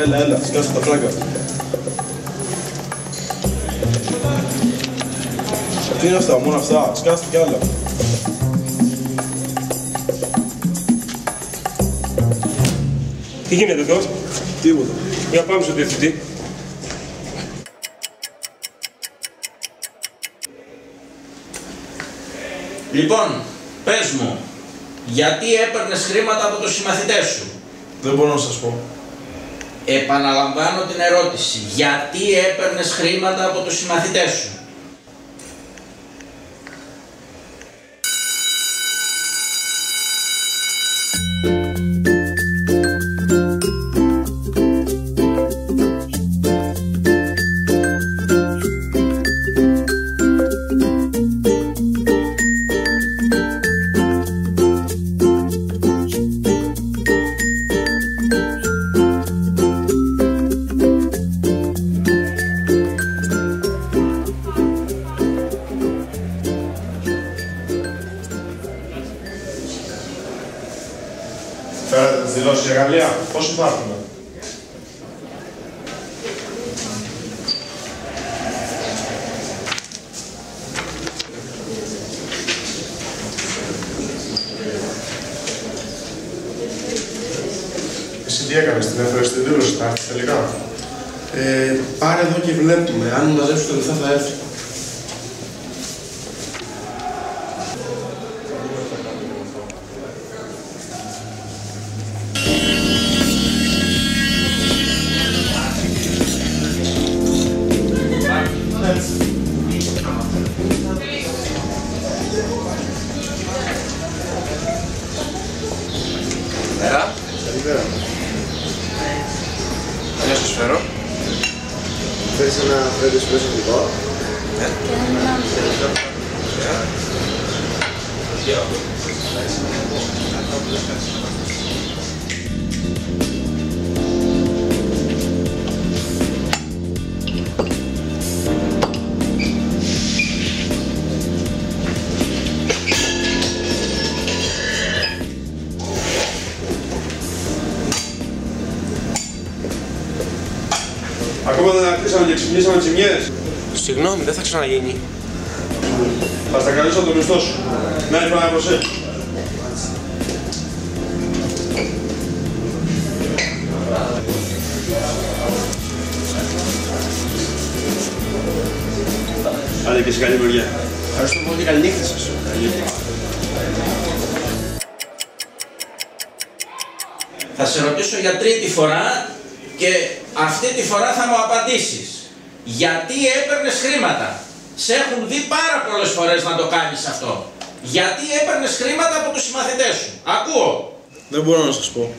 Έλα, σκάσε τα φράγκα. Τι είναι αυτά, μόνο αυτά, σκάστε κι άλλα. Τι γίνεται εδώ? Τίποτα. Για πάμε στον διευθυντή. Λοιπόν, πες μου, γιατί έπαιρνες χρήματα από τους συμμαθητές σου? Δεν μπορώ να σας πω. Επαναλαμβάνω την ερώτηση. Γιατί έπαιρνες χρήματα από τους συμμαθητές σου? Φέρατε τις δηλώσεις για Γαλλία. Πόσο υπάρχουνε? Εσύ τι έκανες, την έφερες στην δήλωση, θα έρθει τελικά? Πάρε εδώ και βλέπουμε. Αν μαζέψει το λεφτά θα έρθει. Καλημέρα. Καλημέρα. Τι να σας φέρω? Θέλεις ένα φρέντο εσπρέσο γλυκό? Ναι. Ακόμα δεν αρχίσαμε και ξυπνήσαμε τις ζημιές. Συγγνώμη, δεν θα ξαναγίνει. Θα στα καλήσω από το μισθό σου. Να έρθει να προσέχει. Άντε και σε καλή μεριά. Ευχαριστώ πολύ. Καλή νύχτα σας. Θα σε ρωτήσω για τρίτη φορά και αυτή τη φορά θα μου απαντήσεις. Γιατί έπαιρνες χρήματα? Σε έχουν δει πάρα πολλές φορές να το κάνεις αυτό. Γιατί έπαιρνες χρήματα από τους συμμαθητές σου? Ακούω. Δεν μπορώ να σας πω.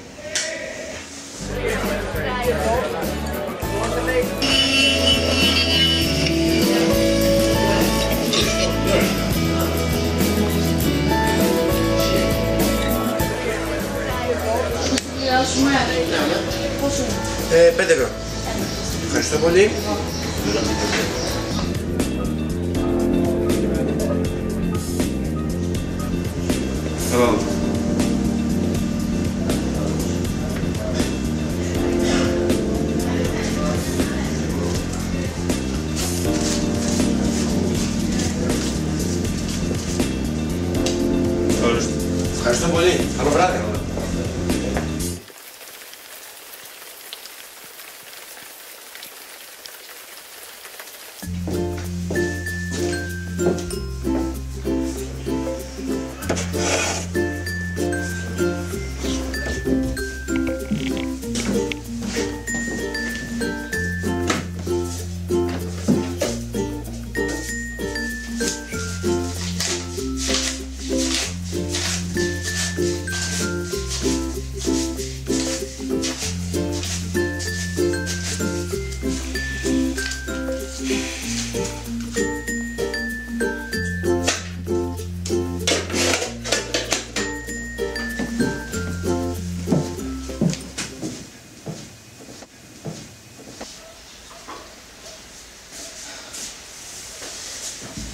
Πόσο? 5 ευρώ. Ευχαριστώ πολύ. Καλά. Ευχαριστώ πολύ. Καλό βράδυ.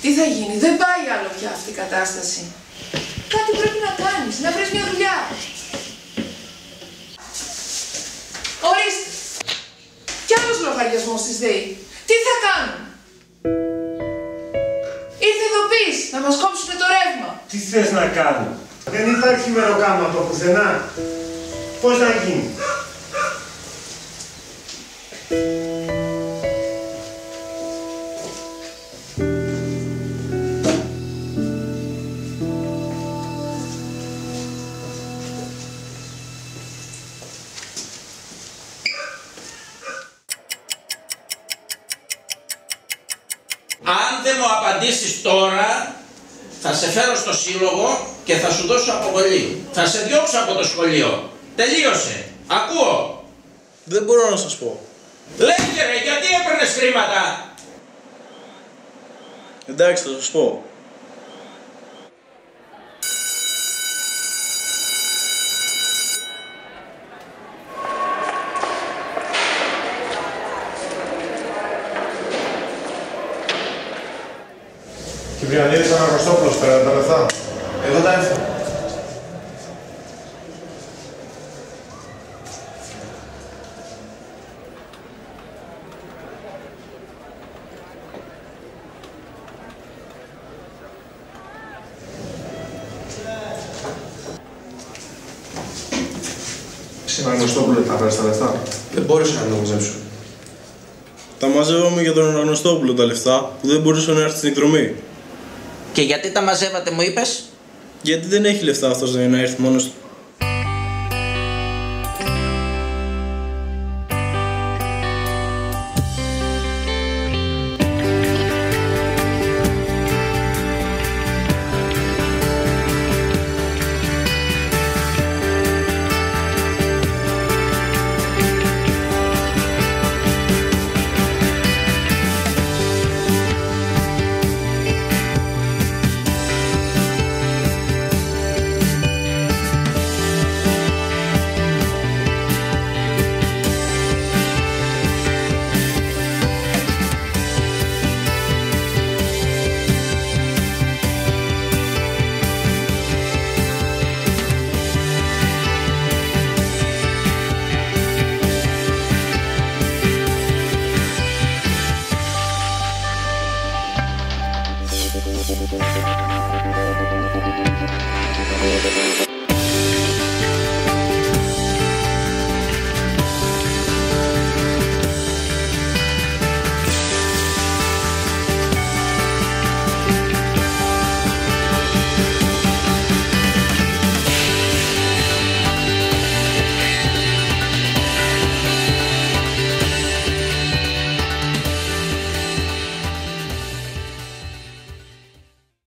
Τι θα γίνει, δεν πάει άλλο πια αυτή η κατάσταση. Κάτι πρέπει να κάνεις, να βρεις μια δουλειά. Ορίστε. λογαριασμός της ΔΕΗ. Τι θα κάνουν? Ήρθε ειδοποίης να μας κόψουνε το ρεύμα. Τι θες να κάνω? Δεν υπάρχει μεροκάματο πουθενά. Πώς να γίνει? Αν δεν μου απαντήσεις τώρα, θα σε φέρω στο σύλλογο και θα σου δώσω αποβολή. Θα σε διώξω από το σχολείο. Τελείωσε. Ακούω. Δεν μπορώ να σας πω. Λέγε ρε, γιατί έπαιρνες χρήματα? Εντάξει, θα σας πω. Κυβριανίδης Αναγνωστόπουλος, πέρα τα λεφτά. Εγώ τα έφερα. Εσύ Αναγνωστόπουλο, τα πέρας τα λεφτά. Δεν μπόρεσα να τα μαζέψω. Τα μαζεύαμε για τον Αναγνωστόπουλο τα λεφτά που δεν μπορούσε να έρθει στην εκδρομή. Και γιατί τα μαζεύατε μου είπες? Γιατί δεν έχει λεφτά αυτός να έρθει μόνος του.